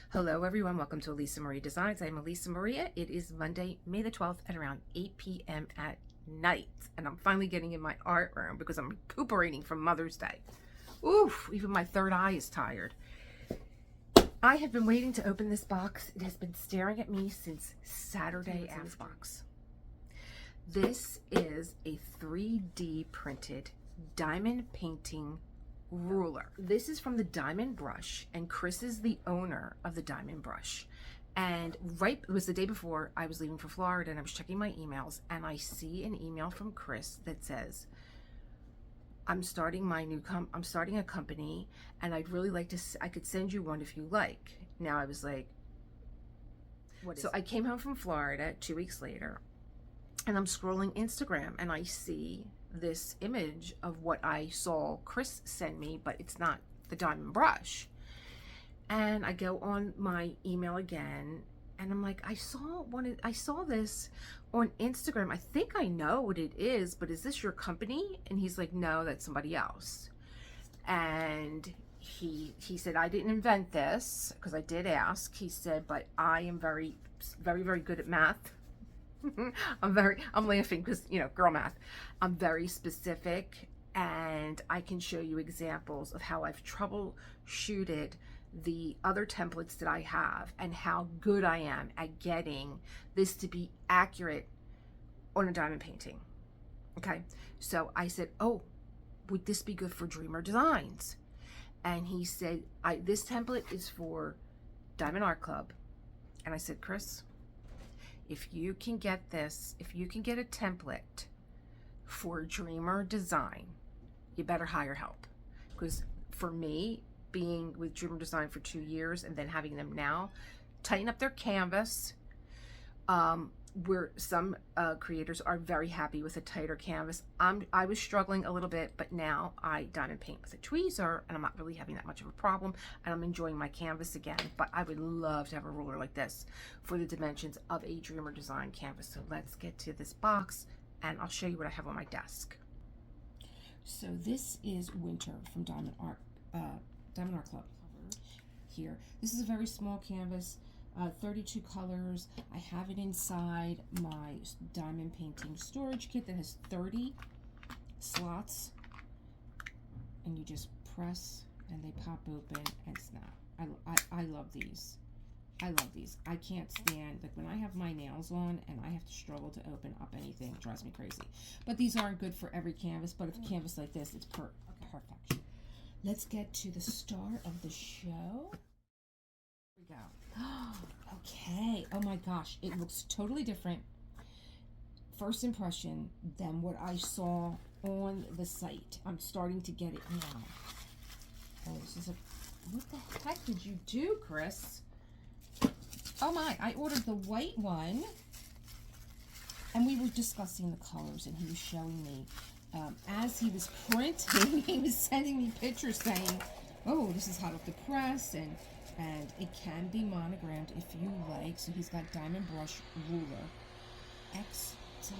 Hello everyone, welcome to Elisa Marie Designs. I'm Elisa Maria. It is Monday, May the 12th at around 8 p.m. at night. And I'm finally getting in my art room because I'm recuperating from Mother's Day. Oof, even my third eye is tired. I have been waiting to open this box. It has been staring at me since Saturday after box. This is a 3D printed diamond painting ruler. This is from the Diamond Brush, and Chris is the owner of the Diamond Brush. And it was the day before I was leaving for Florida, and I was checking my emails, and I see an email from Chris that says, I'm starting a company, and I'd really like to, I could send you one if you like. Now I was like, what is it? I came home from Florida 2 weeks later, and I'm scrolling Instagram, and I see this image of what I saw Chris send me, but it's not the Diamond Brush. And I go on my email again, and I'm like, I saw this on Instagram. I think I know what it is, but is this your company? And he's like, no, that's somebody else. And he said, I didn't invent this, because I did ask. He said, but I am very, very, very good at math. I'm laughing because, you know, girl math. I'm very specific, and I can show you examples of how I've troubleshooted the other templates that I have and how good I am at getting this to be accurate on a diamond painting. Okay, so I said, oh, would this be good for Dreamer Designs? And he said, this template is for Diamond Art Club. And I said, Chris, if you can get this, if you can get a template for Dreamer Design, you better hire help. Because for me, being with Dreamer Design for 2 years and then having them now tighten up their canvas, where some creators are very happy with a tighter canvas. I was struggling a little bit, but now I diamond paint with a tweezer, and I'm not really having that much of a problem, and I'm enjoying my canvas again. But I would love to have a ruler like this for the dimensions of a Dreamer Design canvas. So let's get to this box, and I'll show you what I have on my desk. So this is Winter from Diamond Art Club. Here, this is a very small canvas. 32 colors. I have it inside my diamond painting storage kit that has 30 slots, and you just press and they pop open and snap. I love these. I love these. I can't stand, like, when I have my nails on and I have to struggle to open up anything, it drives me crazy. But these aren't good for every canvas, but a canvas like this, it's perfection. Let's get to the star of the show. Here we go. Okay, oh my gosh, it looks totally different, first impression, than what I saw on the site. I'm starting to get it now. Oh, this is what the heck did you do, Chris? Oh my, I ordered the white one, and we were discussing the colors, and he was showing me, as he was printing, he was sending me pictures saying, oh, this is hot off the press, and it can be monogrammed if you like. So he's got Diamond Brush ruler XW.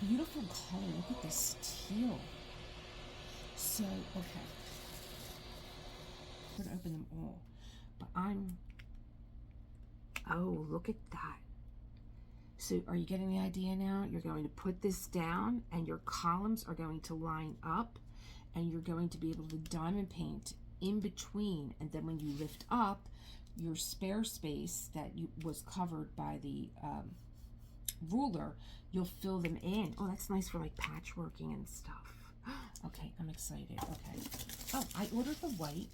Beautiful color. Look at this teal. So, okay, I'm gonna open them all, but oh, look at that. So are you getting the idea now? You're going to put this down, and your columns are going to line up, and you're going to be able to diamond paint in between, and then when you lift up your spare space that was covered by the ruler, you'll fill them in. Oh, that's nice for like patchworking and stuff. Okay, I'm excited. Okay. Oh, I ordered the white,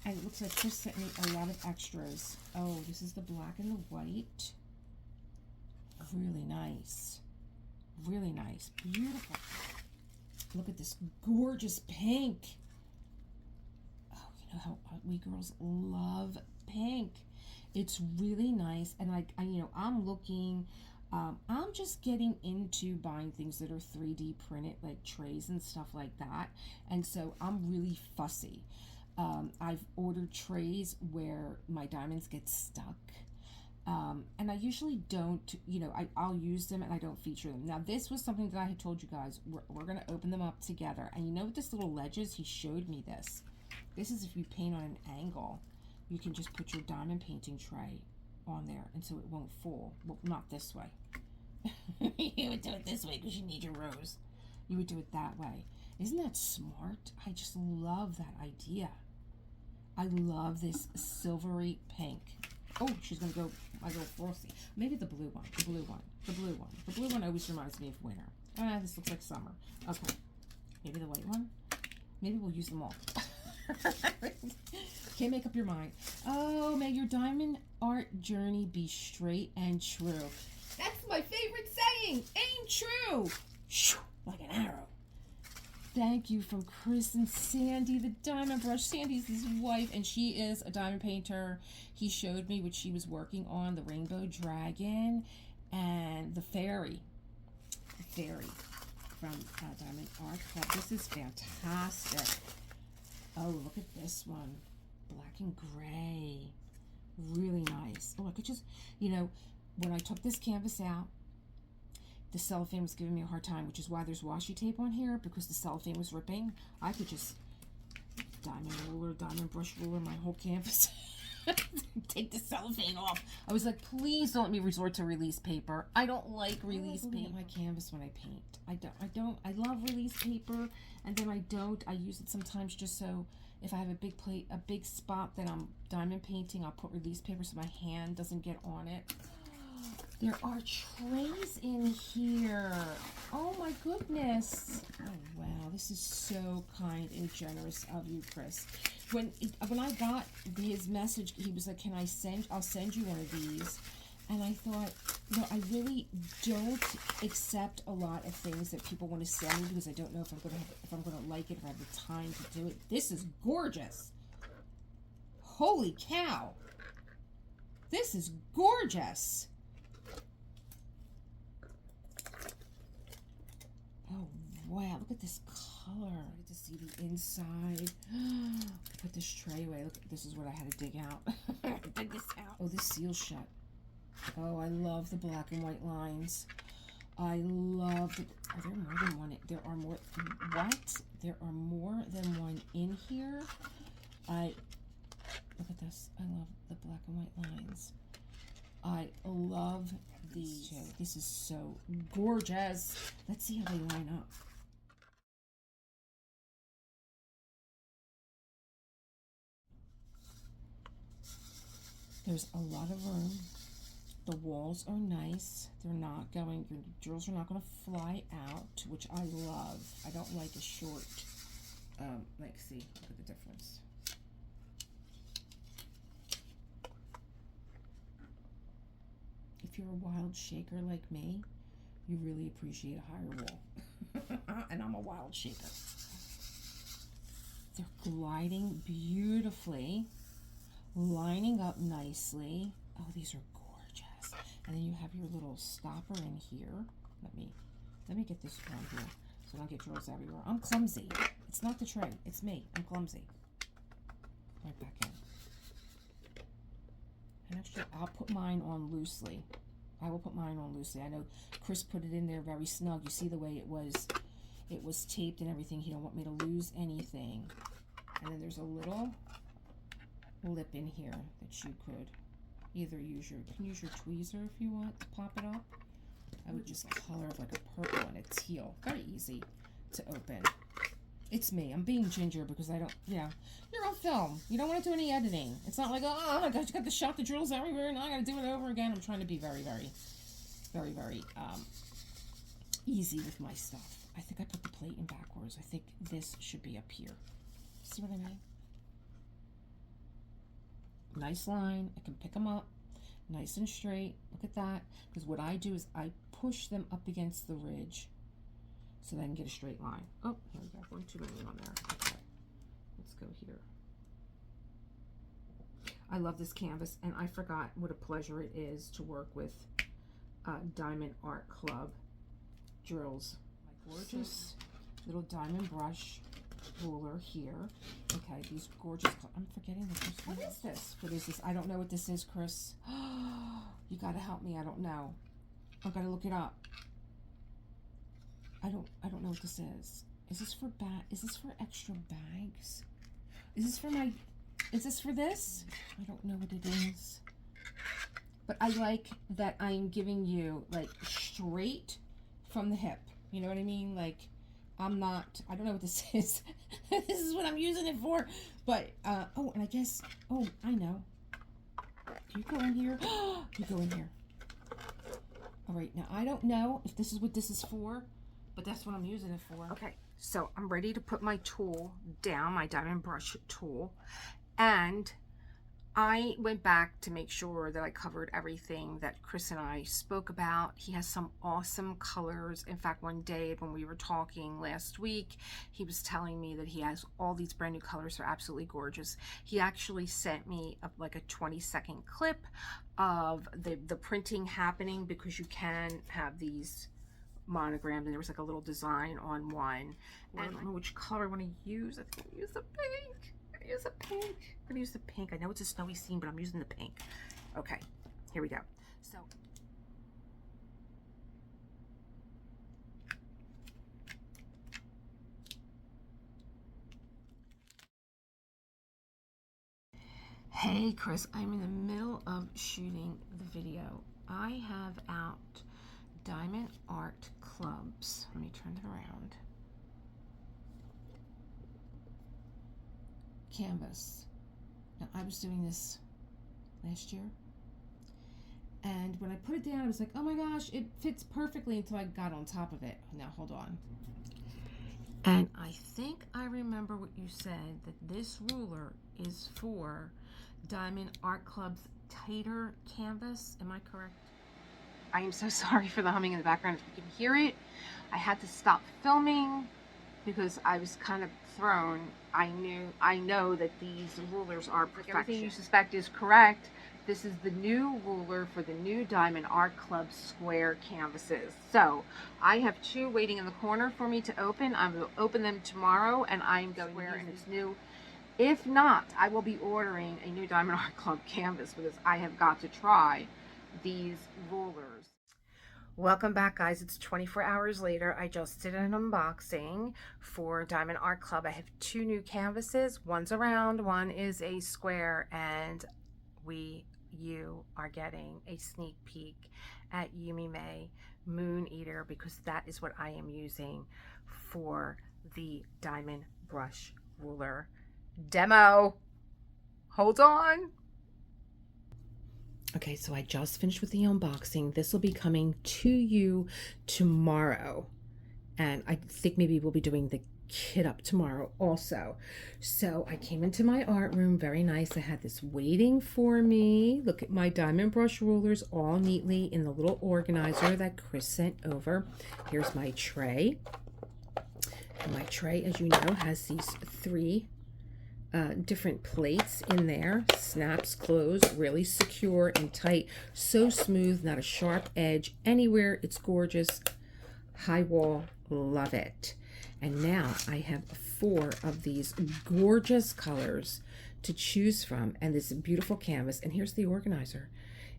and it looks like Chris sent me a lot of extras. Oh, this is the black and the white. Really nice. Really nice. Beautiful. Look at this gorgeous pink. How we girls love pink. It's really nice, and I'm looking, I'm just getting into buying things that are 3D printed, like trays and stuff like that, and so I'm really fussy. I've ordered trays where my diamonds get stuck, and I usually don't, I'll use them and I don't feature them. Now, this was something that I had told you guys, we're going to open them up together, and you know what this little ledge is? He showed me this. This is if you paint on an angle, you can just put your diamond painting tray on there, and so it won't fall. Well, not this way. You would do it this way because you need your rose. You would do it that way. Isn't that smart? I just love that idea. I love this silvery pink. Oh, she's gonna go my little frosty. Maybe the blue one. The blue one. The blue one. The blue one always reminds me of winter. Ah, this looks like summer. Okay. Maybe the white one. Maybe we'll use them all. Can't make up your mind. Oh, may your diamond art journey be straight and true. That's my favorite saying. Ain't true. Shoo, like an arrow. Thank you from Chris and Sandy, the diamond brush. Sandy's his wife, and she is a diamond painter. He showed me what she was working on, the rainbow dragon and the fairy. The fairy from Diamond Art Club. This is fantastic. Oh, look at this one. Black and gray. Really nice. Oh, I could just, you know, when I took this canvas out, the cellophane was giving me a hard time, which is why there's washi tape on here, because the cellophane was ripping. I could just diamond ruler, diamond brush ruler my whole canvas. Take the cellophane off. I was like, please don't let me resort to release paper. I don't like release paper on my canvas when I paint. I love release paper, and then I don't. I use it sometimes just so if I have a big plate, a big spot that I'm diamond painting, I'll put release paper so my hand doesn't get on it. There are trays in here. Oh my goodness. Oh wow, this is so kind and generous of you, Chris. When I got his message, he was like, I'll send you one of these. And I thought, no, I really don't accept a lot of things that people want to send me because I don't know if I'm gonna like it or have the time to do it. This is gorgeous. Holy cow. This is gorgeous. Oh wow, look at this color. I get to see the inside. Put this tray away. Look, this is what I had to dig out. Dig this out. Oh, this seal's shut. Oh, I love the black and white lines. I love the, are there more than one? There are more. What? There are more than one in here. Look at this. I love the black and white lines. I love these two. This is so gorgeous. Let's see how they line up. There's a lot of room. The walls are nice. They're not going, your drills are not going to fly out, which I love. I don't like a short, like, see, look at the difference. If you're a wild shaker like me, you really appreciate a higher wall. And I'm a wild shaker. They're gliding beautifully, lining up nicely. Oh, these are gorgeous. And then you have your little stopper in here. Let me get this on here so I don't get drills everywhere. I'm clumsy. It's not the tray. It's me. I'm clumsy. Right back in. And actually, I'll put mine on loosely. I will put mine on loosely. I know Chris put it in there very snug. You see the way it was taped and everything. He don't want me to lose anything. And then there's a little lip in here that you could either use your tweezer if you want to pop it up. I would just color like a purple and a teal. Very easy to open. It's me. I'm being ginger because I don't, yeah. You're on film. You don't want to do any editing. It's not like, oh my gosh, you got to shot the drills everywhere and I got to do it over again. I'm trying to be very, very, very, very easy with my stuff. I think I put the plate in backwards. I think this should be up here. See what I mean? Nice line. I can pick them up nice and straight. Look at that. Because what I do is I push them up against the ridge so that I can get a straight line. Oh, here we go. One too many on there. Okay. Let's go here. I love this canvas, and I forgot what a pleasure it is to work with Diamond Art Club drills. My gorgeous little diamond brush ruler here. Okay, these gorgeous, I'm forgetting what is this? What is this? I don't know what this is, Chris. You gotta help me. I don't know. I gotta look it up. I don't know what this is. Is this for extra bags? is this for this? I don't know what it is. But I like that I'm giving you like straight from the hip. You know what I mean? Like I don't know what this is. This is what I'm using it for. But, oh, and I guess, oh, I know. You go in here. You go in here. All right, now I don't know if this is what this is for, but that's what I'm using it for. Okay, so I'm ready to put my tool down, my diamond brush tool, and I went back to make sure that I covered everything that Chris and I spoke about. He has some awesome colors. In fact, one day when we were talking last week, he was telling me that he has all these brand new colors. They're absolutely gorgeous. He actually sent me like a 20-second clip of the printing happening, because you can have these monograms, and there was like a little design on one. And I don't know which color I want to use. I think I'll use the pink. Use a pink. I'm gonna use the pink. I know it's a snowy scene, but I'm using the pink. Okay, here we go. So hey Chris, I'm in the middle of shooting the video. I have out Diamond Art Clubs. Let me turn it around. Canvas. Now, I was doing this last year, and when I put it down, I was like, oh my gosh, it fits perfectly, until I got on top of it. Now, hold on. And I think I remember what you said, that this ruler is for Diamond Art Club's tighter canvas. Am I correct? I am so sorry for the humming in the background. If you can hear it, I had to stop filming because I was kind of thrown. I know that these rulers are perfection. Everything you suspect is correct. This is the new ruler for the new Diamond Art Club square canvases. So I have two waiting in the corner for me to open. I will open them tomorrow, and I'm going square, and it's new. If not, I will be ordering a new Diamond Art Club canvas, because I have got to try these rulers. Welcome back, guys. It's 24 hours later. I just did an unboxing for Diamond Art Club. I have two new canvases. One's a round, one is a square, and you are getting a sneak peek at Yumi May Moon Eater, because that is what I am using for the Diamond Brush Ruler demo. Hold on. Okay, so I just finished with the unboxing. This will be coming to you tomorrow. And I think maybe we'll be doing the kit up tomorrow also. So I came into my art room, very nice. I had this waiting for me. Look at my diamond brush rulers all neatly in the little organizer that Chris sent over. Here's my tray. And my tray, as you know, has these three different plates in there. Snaps closed, really secure and tight, so smooth, not a sharp edge anywhere. It's gorgeous. High wall, love it. And now I have 4 of these gorgeous colors to choose from, and this beautiful canvas. And here's the organizer.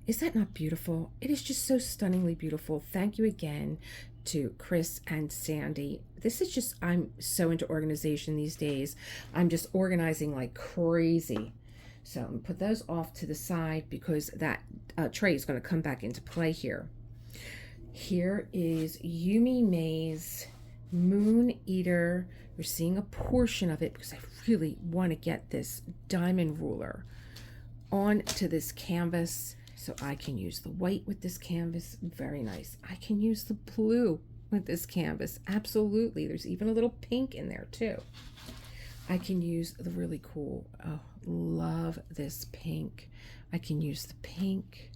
Is that not beautiful? It is just so stunningly beautiful. Thank you again to Chris and Sandy. This is just, I'm so into organization these days. I'm just organizing like crazy. So I'm gonna put those off to the side, because that tray is going to come back into play here. Here is Yumi May's Moon Eater. You're seeing a portion of it because I really want to get this diamond ruler onto this canvas. So I can use the white with this canvas. Very nice. I can use the blue with this canvas. Absolutely. There's even a little pink in there too. I can use the really cool, oh, love this pink. I can use the pink.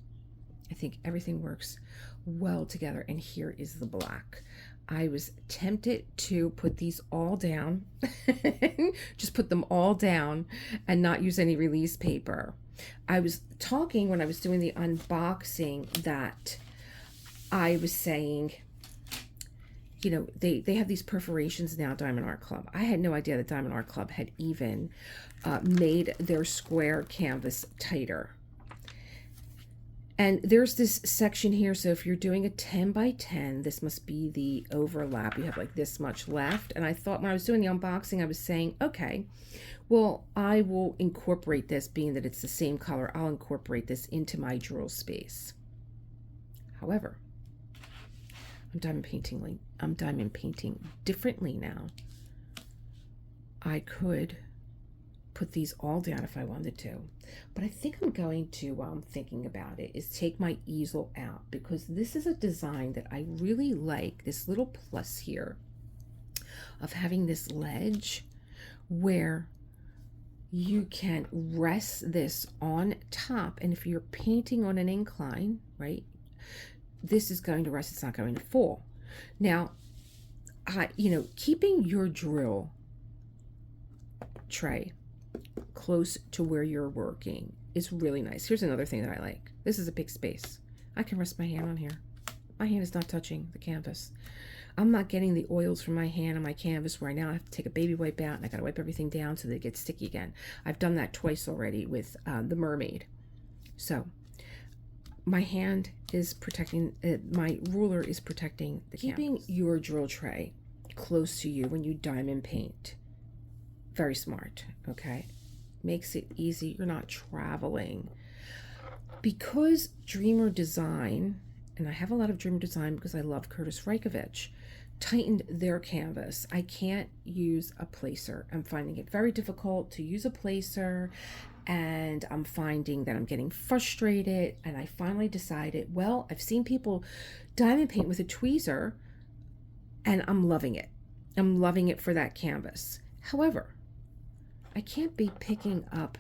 I think everything works well together. And here is the black. I was tempted to put these all down, just put them all down and not use any release paper. I was talking when I was doing the unboxing that I was saying, you know, they have these perforations now, Diamond Art Club. I had no idea that Diamond Art Club had even made their square canvas tighter. And there's this section here, so if you're doing a 10 by 10, this must be the overlap. You have like this much left. And I thought when I was doing the unboxing, I was saying, okay, well, I will incorporate this, being that it's the same color, I'll incorporate this into my drill space. However, I'm diamond painting differently now. I could put these all down if I wanted to, but I think I'm going to, while I'm thinking about it, is take my easel out, because this is a design that I really like, this little plus here of having this ledge where you can rest this on top, and if you're painting on an incline, right, this is going to rest, it's not going to fall. Now, keeping your drill tray close to where you're working is really nice. Here's another thing that I like. This is a big space. I can rest my hand on here. My hand is not touching the canvas. I'm not getting the oils from my hand on my canvas where I now have to take a baby wipe out and I got to wipe everything down so that it gets sticky again. I've done that twice already with the mermaid. So my hand is protecting, my ruler is protecting the canvas. Keeping your drill tray close to you when you diamond paint, very smart, okay? Makes it easy. You're not traveling. Because Dreamer Design, and I have a lot of Dreamer Design because I love Curtis Reikovich, tightened their canvas. I can't use a placer. I'm finding it very difficult to use a placer, and I'm finding that I'm getting frustrated, and I finally decided, well, I've seen people diamond paint with a tweezer, and I'm loving it. I'm loving it for that canvas. However, I can't be picking up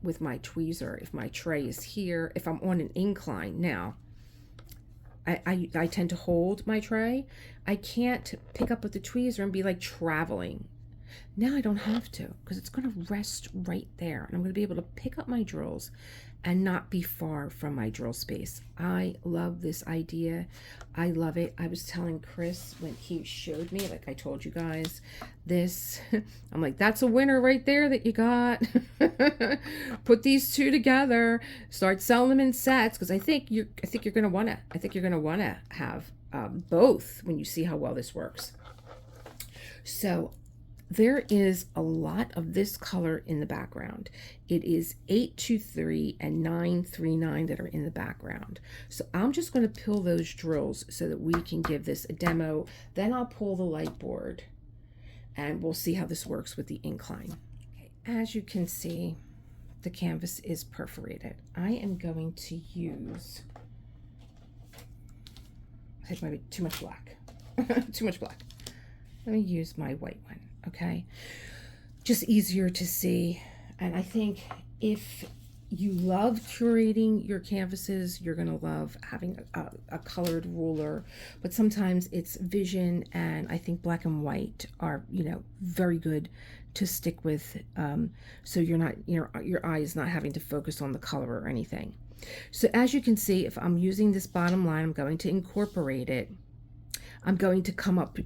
with my tweezer if my tray is here, if I'm on an incline. Now, I tend to hold my tray. I can't pick up with the tweezer and be like traveling. Now I don't have to, because it's going to rest right there, and I'm going to be able to pick up my drills and not be far from my drill space. I love this idea. I love it. I was telling Chris when he showed me, like I told you guys, this, I'm like, that's a winner right there that you got. Put these two together, start selling them in sets, because I think you're going to want to have both when you see how well this works. So there is a lot of this color in the background. It is 823 and 939 that are in the background. So I'm just going to pill those drills so that we can give this a demo. Then I'll pull the light board and we'll see how this works with the incline. Okay, as you can see, the canvas is perforated. I am going to use, I think maybe too much black. Too much black. Let me use my white one. Okay, just easier to see. And I think if you love curating your canvases, you're gonna love having a colored ruler, but sometimes it's vision, and I think black and white are, very good to stick with, so you're not, your eye is not having to focus on the color or anything. So as you can see, if I'm using this bottom line, I'm going to incorporate it. I'm going to come up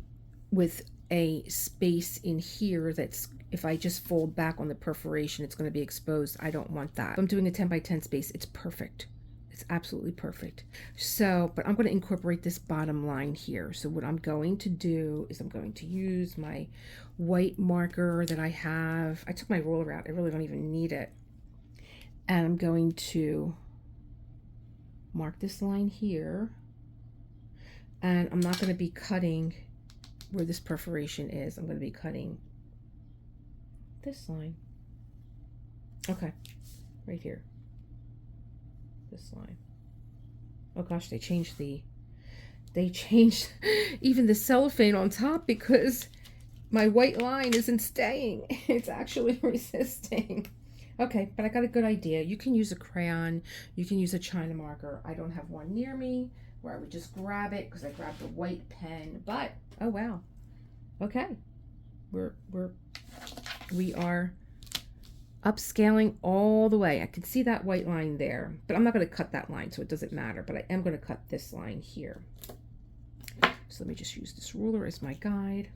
with a space in here that's, if I just fold back on the perforation, it's going to be exposed. I don't want that. If I'm doing a 10 by 10 space, it's perfect. It's absolutely perfect. So, but I'm going to incorporate this bottom line here. So what I'm going to do is I'm going to use my white marker that I have. I took my ruler out. I really don't even need it. And I'm going to mark this line here. And I'm not going to be cutting where this perforation is. I'm going to be cutting this line. Okay, right here. This line. Oh gosh, they changed even the cellophane on top because my white line isn't staying. It's actually resisting. Okay, but I got a good idea. You can use a crayon, you can use a China marker. I don't have one near me where I would just grab it because I grabbed a white pen, but oh wow. Okay. We are upscaling all the way. I can see that white line there, but I'm not going to cut that line, so it doesn't matter, but I am going to cut this line here. So let me just use this ruler as my guide.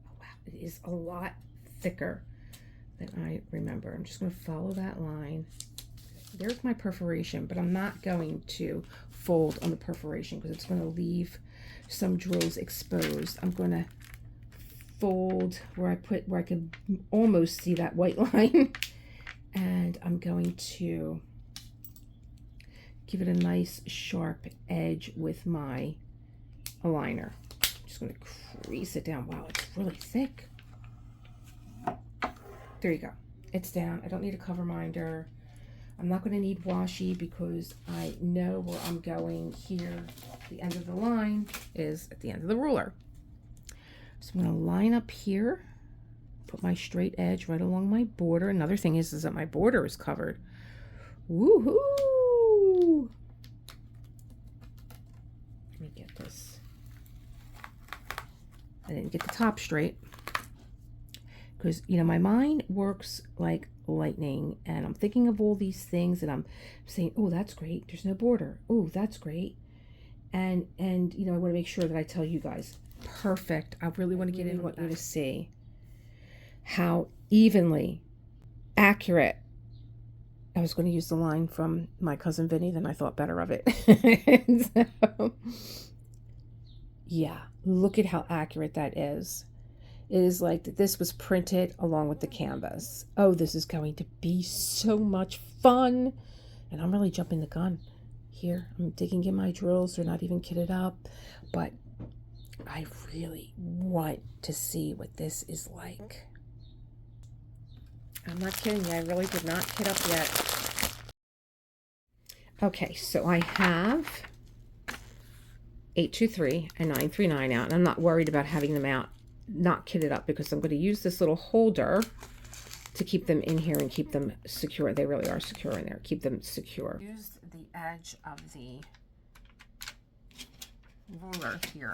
Oh wow, it is a lot thicker than I remember. I'm just going to follow that line. There's my perforation, but I'm not going to fold on the perforation because it's going to leave some drills exposed. I'm going to fold where I can almost see that white line, and I'm going to give it a nice sharp edge with my aligner. I'm just going to crease it down. Wow, it's really thick. There you go. It's down. I don't need a cover minder. I'm not going to need washi because I know where I'm going here. The end of the line is at the end of the ruler. So I'm going to line up here, put my straight edge right along my border. Another thing is that my border is covered. Woohoo! Let me get this. I didn't get the top straight because, you know, my mind works like lightning, and I'm thinking of all these things, and I'm saying, oh, that's great, there's no border, oh, that's great, and you know, I want to make sure that I tell you guys perfect. I really want to get in what you to see how evenly accurate. I was going to use the line from My Cousin Vinny, then I thought better of it. So, yeah, look at how accurate that is. It is like that this was printed along with the canvas. Oh, this is going to be so much fun. And I'm really jumping the gun here. I'm digging in my drills. They're not even kitted up. But I really want to see what this is like. I'm not kidding you. I really did not kit up yet. Okay, so I have 823 and 939 out. And I'm not worried about having them out not kitted up because I'm going to use this little holder to keep them in here and keep them secure. They really are secure in there. Keep them secure. Use the edge of the ruler here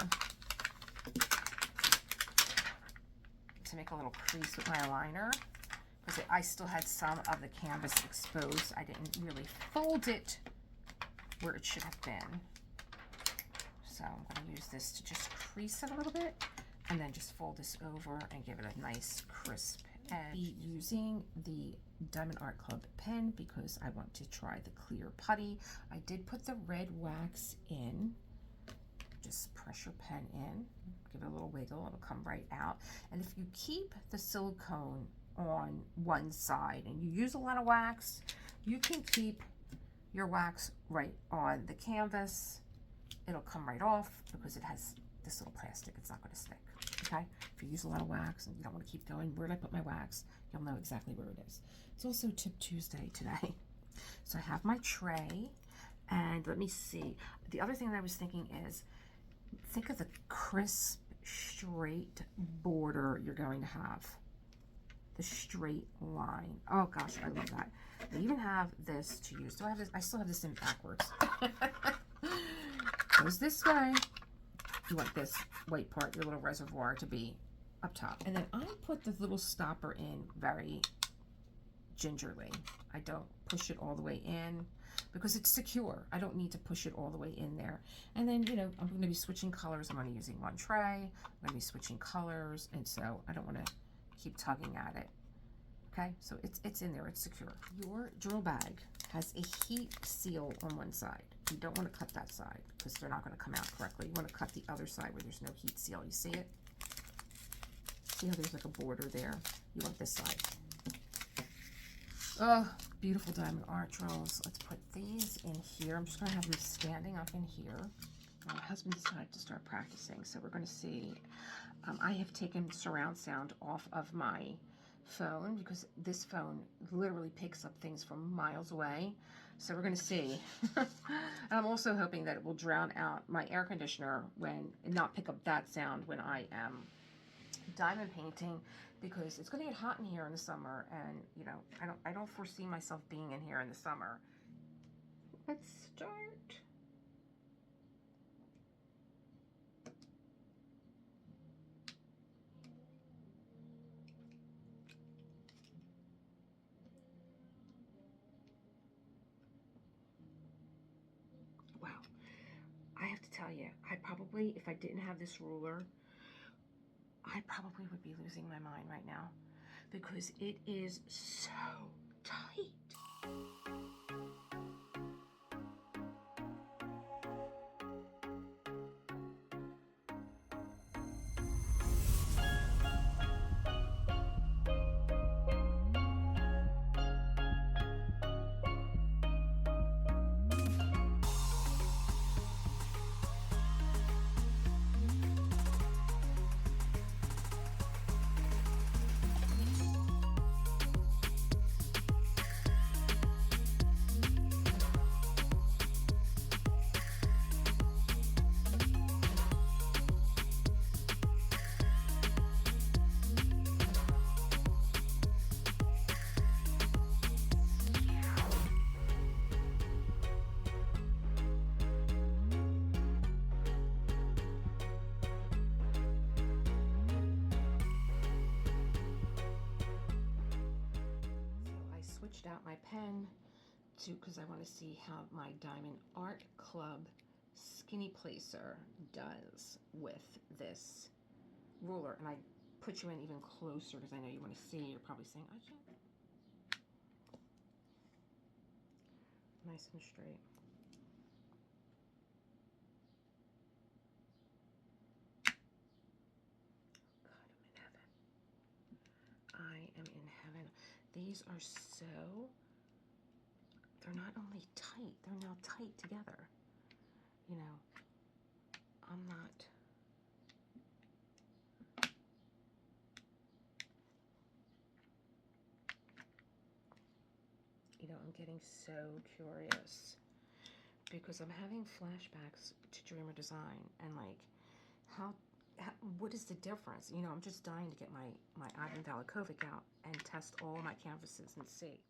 to make a little crease with my aligner because I still had some of the canvas exposed. I didn't really fold it where it should have been. So I'm going to use this to just crease it a little bit. And then just fold this over and give it a nice crisp edge. Be using the Diamond Art Club pen because I want to try the clear putty. I did put the red wax in. Just press your pen in, give it a little wiggle, it'll come right out. And if you keep the silicone on one side and you use a lot of wax, you can keep your wax right on the canvas. It'll come right off because it has this little plastic. It's not going to stick. Okay, if you use a lot of wax and you don't want to keep going, where did I put my wax? You'll know exactly where it is. It's also Tip Tuesday today. So I have my tray, and let me see. The other thing that I was thinking is, think of the crisp, straight border you're going to have. The straight line. Oh gosh, I love that. I even have this to use. Do I have this? I still have this in backwards. Goes this way. You want this white part, your little reservoir, to be up top. And then I put the little stopper in very gingerly. I don't push it all the way in because it's secure. I don't need to push it all the way in there. And then, you know, I'm going to be switching colors. I'm only using one tray. I'm going to be switching colors. And so I don't want to keep tugging at it. Okay, so it's in there. It's secure. Your drill bag has a heat seal on one side. You don't want to cut that side because they're not going to come out correctly. You want to cut the other side where there's no heat seal. You see it? See how there's like a border there? You want this side. Oh, beautiful diamond art drills. Let's put these in here. I'm just going to have them standing up in here. My husband decided to start practicing, so we're going to see. I have taken surround sound off of my phone because this phone literally picks up things from miles away. So we're going to see. And I'm also hoping that it will drown out my air conditioner and not pick up that sound when I am diamond painting, because it's going to get hot in here in the summer, and you know, I don't foresee myself being in here in the summer. Let's start. Wow. I have to tell you, I probably, if I didn't have this ruler, I probably would be losing my mind right now because it is so tight. switched out my pen because I want to see how my Diamond Art Club Skinny Placer does with this ruler. And I put you in even closer because I know you want to see. You're probably saying, I can't. Nice and straight. I am in heaven. These are so, they're not only tight, they're now tight together. You know, I'm not, you know, I'm getting so curious because I'm having flashbacks to Dreamer Design and like, what is the difference? You know, I'm just dying to get my Ivan Valakovic out and test all my canvases and see.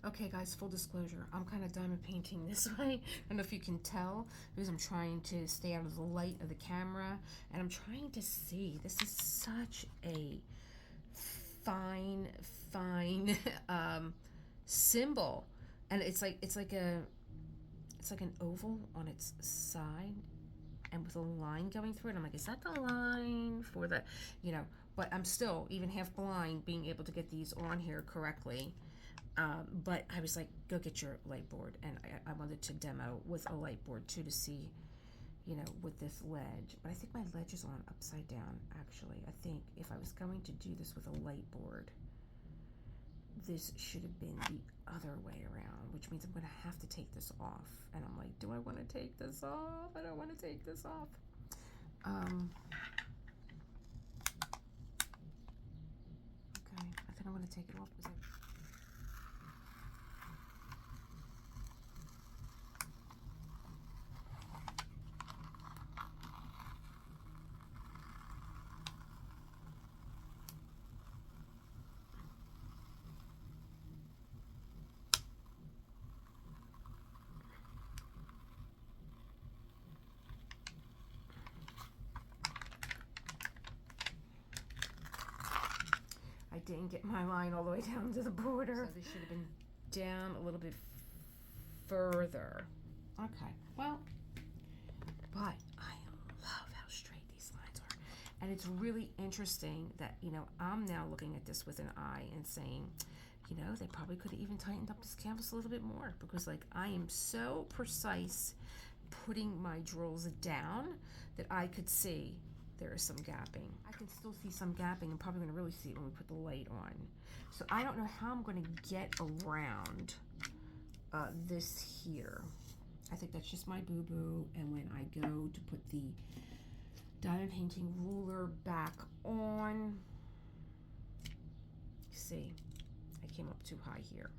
Okay guys, full disclosure, I'm kind of diamond painting this way. I don't know if you can tell because I'm trying to stay out of the light of the camera and I'm trying to see. This is such a fine symbol, and it's like an oval on its side and with a line going through it. I'm like, is that the line for the, you know, but I'm still even half blind being able to get these on here correctly. But I was like, go get your light board. And I wanted to demo with a light board too, to see, you know, with this ledge. But I think my ledge is on upside down, actually. I think if I was going to do this with a light board, this should have been the other way around, which means I'm going to have to take this off. And I'm like, do I want to take this off? I don't want to take this off. Okay, I think I want to take it off because I didn't get my line all the way down to the border. So this should have been down a little bit further. Okay, well, but I love how straight these lines are. And it's really interesting that, you know, I'm now looking at this with an eye and saying, you know, they probably could have even tightened up this canvas a little bit more, because like I am so precise putting my drills down that I could see there is some gapping. I can still see some gapping. I'm probably going to really see it when we put the light on. So I don't know how I'm going to get around this here. I think that's just my boo-boo. And when I go to put the diamond painting ruler back on, see, I came up too high here.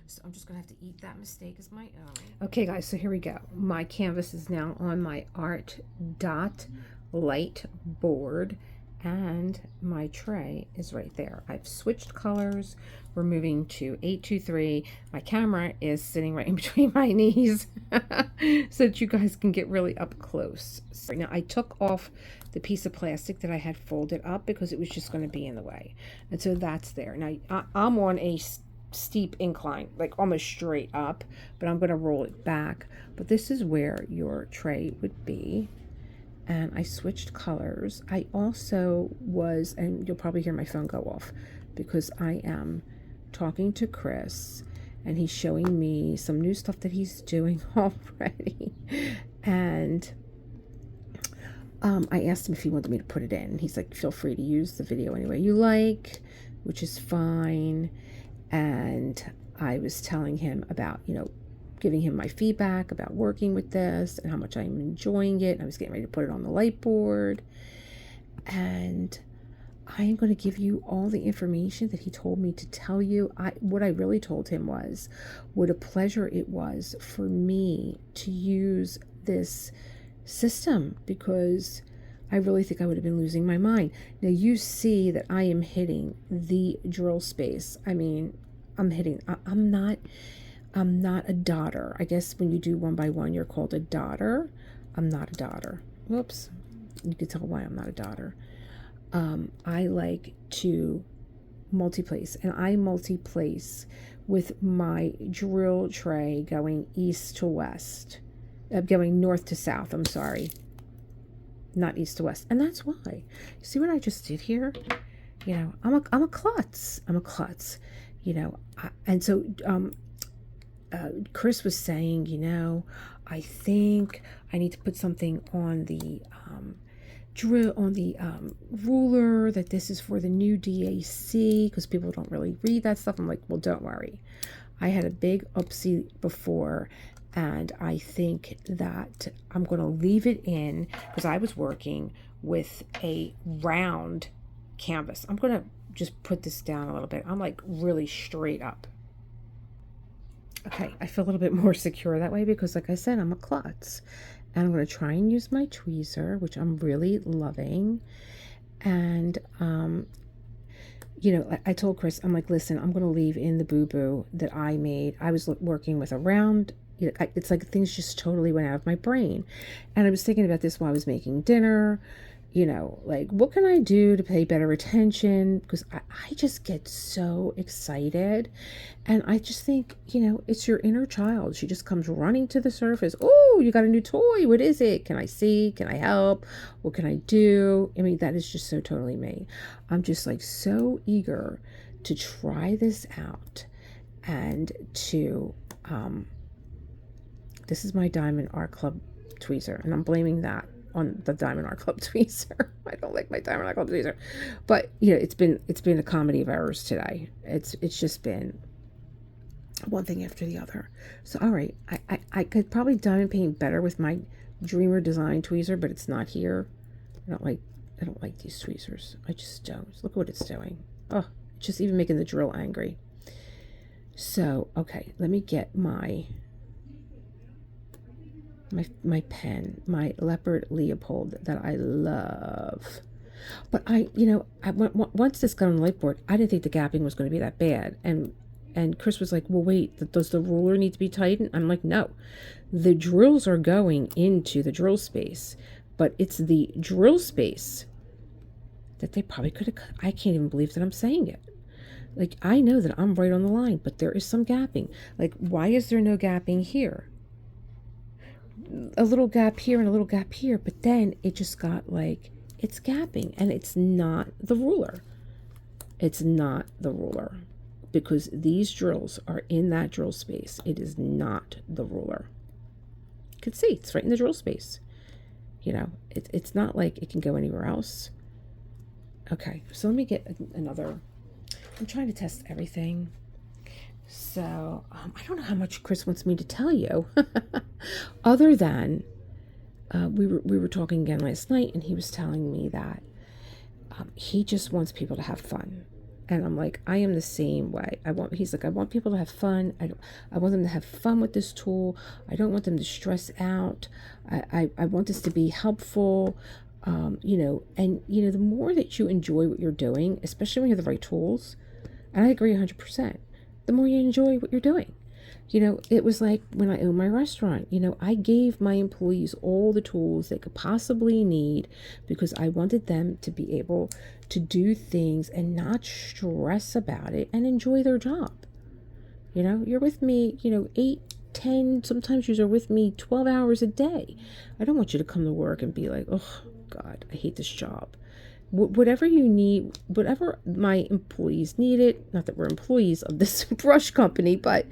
So I'm just gonna have to eat that mistake as my own. Okay guys, so here we go. My canvas is now on my art dot light board and my tray is right there. I've switched colors. We're moving to 823. My camera is sitting right in between my knees so that you guys can get really up close. So now I took off the piece of plastic that I had folded up because it was just going to be in the way. And so that's there. Now I'm on a steep incline, like almost straight up, but I'm going to roll it back. But this is where your tray would be. And I switched colors. I also was, and you'll probably hear my phone go off because I am talking to Chris and he's showing me some new stuff that he's doing already. And I asked him if he wanted me to put it in. He's like, feel free to use the video any way you like, which is fine. And I was telling him about, you know, giving him my feedback about working with this and how much I'm enjoying it. And I was getting ready to put it on the light board. And I am going to give you all the information that he told me to tell you. What I really told him was what a pleasure it was for me to use this system, because I really think I would have been losing my mind. Now you see that I am hitting the drill space. I mean, I'm not a dotter. I guess when you do one by one, you're called a dotter. I'm not a dotter. Whoops. You can tell why I'm not a dotter. I like to multi-place, and I multi-place with my drill tray going east to west, going north to south. I'm sorry, not east to west. And that's why. You see what I just did here? You know, I'm a klutz. I'm a klutz. You know, and so Chris was saying, you know, I think I need to put something on the drill, on the ruler, that this is for the new DAC, because people don't really read that stuff. I'm like, well, don't worry. I had a big oopsie before, and I think that I'm going to leave it in because I was working with a round canvas. I'm going to just put this down a little bit. I'm like really straight up. Okay, I feel a little bit more secure that way because, like I said, I'm a klutz. And I'm going to try and use my tweezer, which I'm really loving. And, you know, I told Chris, I'm like, listen, I'm going to leave in the boo-boo that I made. I was working with a round, you know, it's like things just totally went out of my brain. And I was thinking about this while I was making dinner. You know, like, what can I do to pay better attention? Because I just get so excited. And I just think, you know, it's your inner child. She just comes running to the surface. Oh, you got a new toy. What is it? Can I see? Can I help? What can I do? I mean, that is just so totally me. I'm just like so eager to try this out and to, this is my Diamond Art Club tweezer, and I'm blaming that on the Diamond Art Club tweezer. I don't like my Diamond Art Club tweezer, but you know, it's been a comedy of errors today. It's just been one thing after the other. So all right, I could probably diamond paint better with my Dreamer Design tweezer, but it's not here. I don't like these tweezers. I just don't. Look at what it's doing. Oh, it's just even making the drill angry. So okay, let me get my pen, my Leopard Leopold that I love. But once this got on the whiteboard, I didn't think the gapping was going to be that bad. And Chris was like, well, wait, does the ruler need to be tightened? I'm like, no. The drills are going into the drill space, but it's the drill space that they probably could have cut. I can't even believe that I'm saying it. Like, I know that I'm right on the line, but there is some gapping. Like, why is there no gapping here? A little gap here and a little gap here, but then it just got like, it's gapping, and it's not the ruler. It's not the ruler, because these drills are in that drill space. It is not the ruler. You can see it's right in the drill space. You know, it's not like it can go anywhere else. Okay, so let me get another. I'm trying to test everything. So I don't know how much Chris wants me to tell you, other than we were talking again last night, and he was telling me that he just wants people to have fun, and I'm like, I am the same way. He's like, I want people to have fun. I want them to have fun with this tool. I don't want them to stress out. I want this to be helpful. You know, and you know, the more that you enjoy what you're doing, especially when you have the right tools, and I agree 100%. The more you enjoy what you're doing. You know, it was like when I owned my restaurant, you know, I gave my employees all the tools they could possibly need because I wanted them to be able to do things and not stress about it and enjoy their job. You know, you're with me, you know, 8, 10, sometimes you're with me 12 hours a day. I don't want you to come to work and be like, oh God, I hate this job. Whatever you need, whatever my employees needed, not that we're employees of this brush company, but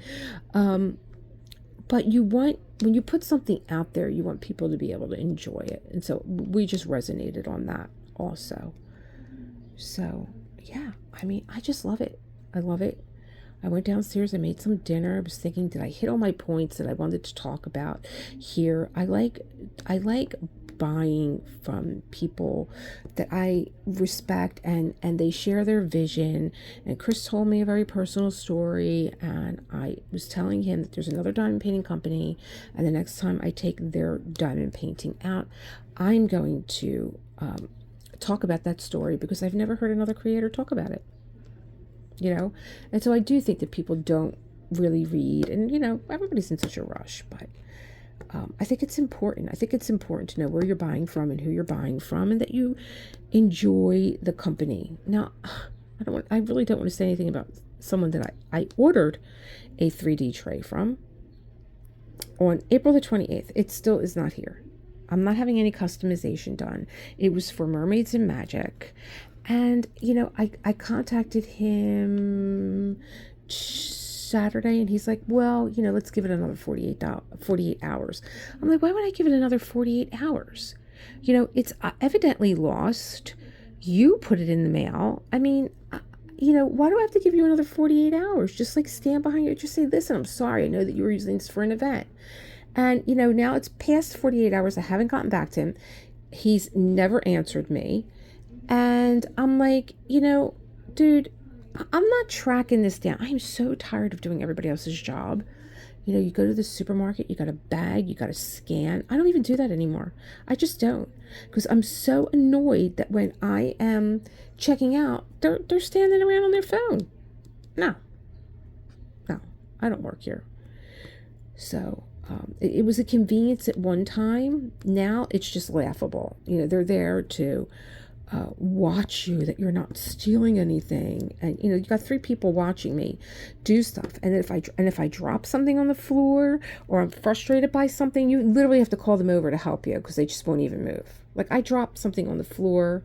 you want, when you put something out there, you want people to be able to enjoy it. And so we just resonated on that also. So yeah, I mean, I just love it. I love it. I went downstairs, I made some dinner. I was thinking, did I hit all my points that I wanted to talk about here? I like buying from people that I respect, and they share their vision. And Chris told me a very personal story, and I was telling him that there's another diamond painting company, and the next time I take their diamond painting out, I'm going to talk about that story, because I've never heard another creator talk about it, you know. And so I do think that people don't really read, and you know, everybody's in such a rush, but I think it's important. I think it's important to know where you're buying from and who you're buying from, and that you enjoy the company. Now, I really don't want to say anything about someone that I ordered a 3D tray from on April the 28th. It still is not here. I'm not having any customization done. It was for Mermaids and Magic. And, you know, I contacted him Saturday, and he's like, well, you know, let's give it another 48 hours. I'm like, why would I give it another 48 hours? You know, it's evidently lost. You put it in the mail. I mean, you know, why do I have to give you another 48 hours? Just like stand behind you. Just say, listen, I'm sorry. I know that you were using this for an event. And, you know, now it's past 48 hours. I haven't gotten back to him. He's never answered me. And I'm like, you know, dude, I'm not tracking this down. I am so tired of doing everybody else's job. You know, you go to the supermarket, you got a bag, you got to scan. I don't even do that anymore. I just don't, because I'm so annoyed that when I am checking out, they're standing around on their phone. No, I don't work here. So it was a convenience at one time. Now it's just laughable. You know, they're there to watch you, that you're not stealing anything, and you know, you got 3 people watching me do stuff, and if I drop something on the floor, or I'm frustrated by something, you literally have to call them over to help you, because they just won't even move. Like, I dropped something on the floor,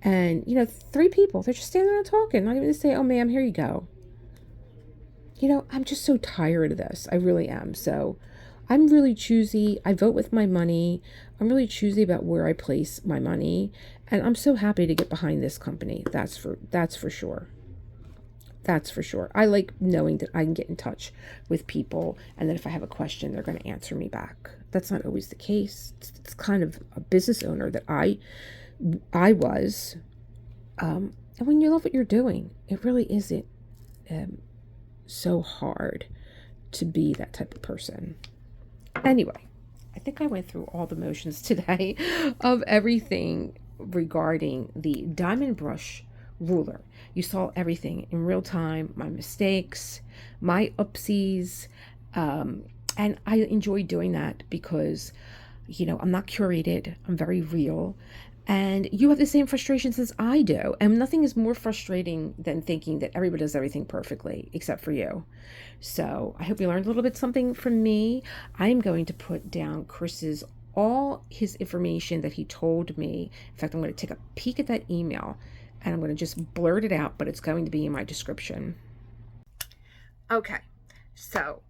And, you know, 3 people, they're just standing there talking, not even to say, oh, ma'am, here you go. You know, I'm just so tired of this. I really am. So I'm really choosy. I vote with my money. I'm really choosy about where I place my money. And I'm so happy to get behind this company. That's for sure. That's for sure. I like knowing that I can get in touch with people and that if I have a question, they're going to answer me back. That's not always the case. It's kind of a business owner that I was. And when you love what you're doing, it really isn't so hard to be that type of person. Anyway, I think I went through all the motions today of everything regarding the diamond brush ruler. You saw everything in real time, my mistakes, my oopsies, and I enjoy doing that because, you know, I'm not curated, I'm very real. And you have the same frustrations as I do. And nothing is more frustrating than thinking that everybody does everything perfectly except for you. So I hope you learned a little bit something from me. I'm going to put down all his information that he told me. In fact, I'm going to take a peek at that email and I'm going to just blurt it out, but it's going to be in my description. Okay, so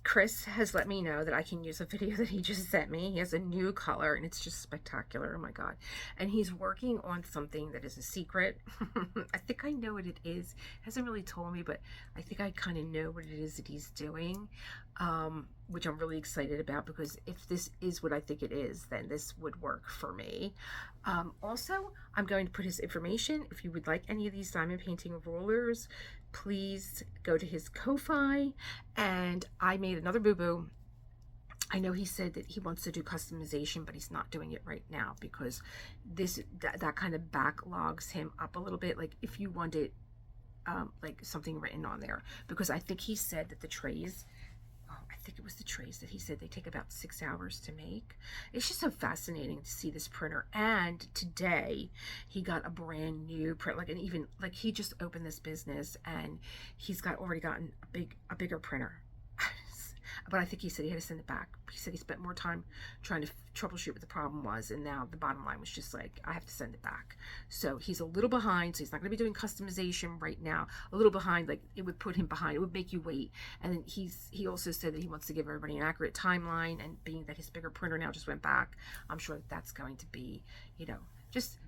Chris has let me know that I can use a video that he just sent me. He has a new color and it's just spectacular. Oh my God. And he's working on something that is a secret. I think I know what it is. Hasn't really told me, but I think I kind of know what it is that he's doing, which I'm really excited about because if this is what I think it is, then this would work for me. Also, I'm going to put his information. If you would like any of these diamond painting rulers, please go to his Ko-Fi. And I made another boo-boo. I know he said that he wants to do customization, but he's not doing it right now because that kind of backlogs him up a little bit. Like if you wanted like something written on there, because I think he said that the trays, I think it was the trays that he said they take about 6 hours to make. It's just so fascinating to see this printer. And today he got a brand new print, like, and even like he just opened this business and he's already gotten a bigger printer. But I think he said he had to send it back. He said he spent more time trying to troubleshoot what the problem was, and now the bottom line was just like, I have to send it back. So he's a little behind, so he's not going to be doing customization right now. A little behind, like it would put him behind. It would make you wait. And then he also said that he wants to give everybody an accurate timeline, and being that his bigger printer now just went back, I'm sure that's going to be, you know, just...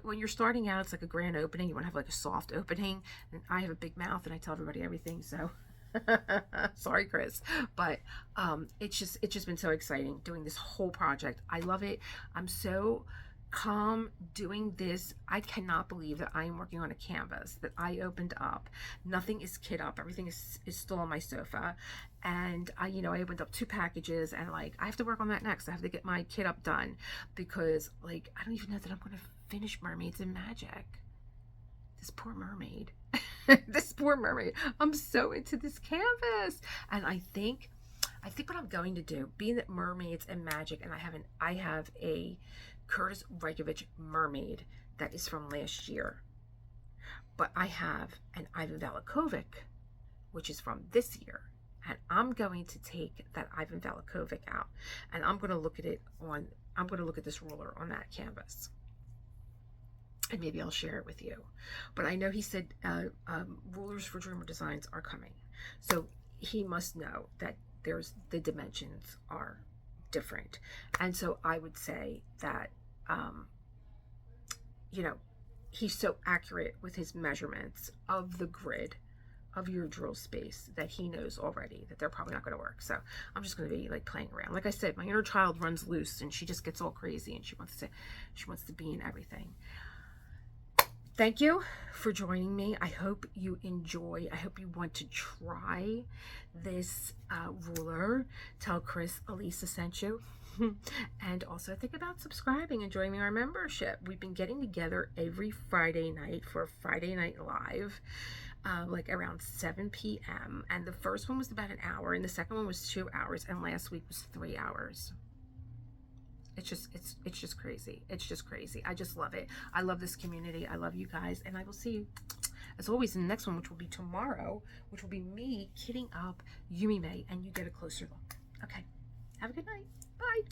when you're starting out, it's like a grand opening. You want to have like a soft opening, and I have a big mouth and I tell everybody everything, so sorry, Chris, but it's just been so exciting doing this whole project. I love it. I'm so calm doing this. I cannot believe that I am working on a canvas that I opened up. Nothing is kit up. Everything is still on my sofa. And I opened up 2 packages and like, I have to work on that next. I have to get my kit up done because like, I don't even know that I'm going to finish Mermaids in Magic. This poor mermaid. This poor mermaid. I'm so into this canvas. And I think what I'm going to do, being that Mermaids and Magic, and I have a Curtis Reykjavik mermaid that is from last year, but I have an Ivan Valakovic, which is from this year. And I'm going to take that Ivan Valakovic out and I'm going to look at this ruler on that canvas. And maybe I'll share it with you. But I know he said rulers for Dreamer Designs are coming. So he must know that the dimensions are different. And so I would say that, he's so accurate with his measurements of the grid of your drill space that he knows already that they're probably not going to work. So I'm just going to be like playing around. Like I said, my inner child runs loose and she just gets all crazy and she wants to be in everything. Thank you for joining me. I hope you enjoy. I hope you want to try this ruler. Tell Chris Elisa sent you. And also think about subscribing and joining our membership. We've been getting together every Friday night for a Friday Night Live, like around 7 p.m. And the first one was about an hour and the second one was 2 hours and last week was 3 hours. It's just crazy. It's just crazy. I just love it. I love this community. I love you guys. And I will see you, as always, in the next one, which will be tomorrow, which will be me kitting up Yumi May, and you get a closer look. Okay. Have a good night. Bye.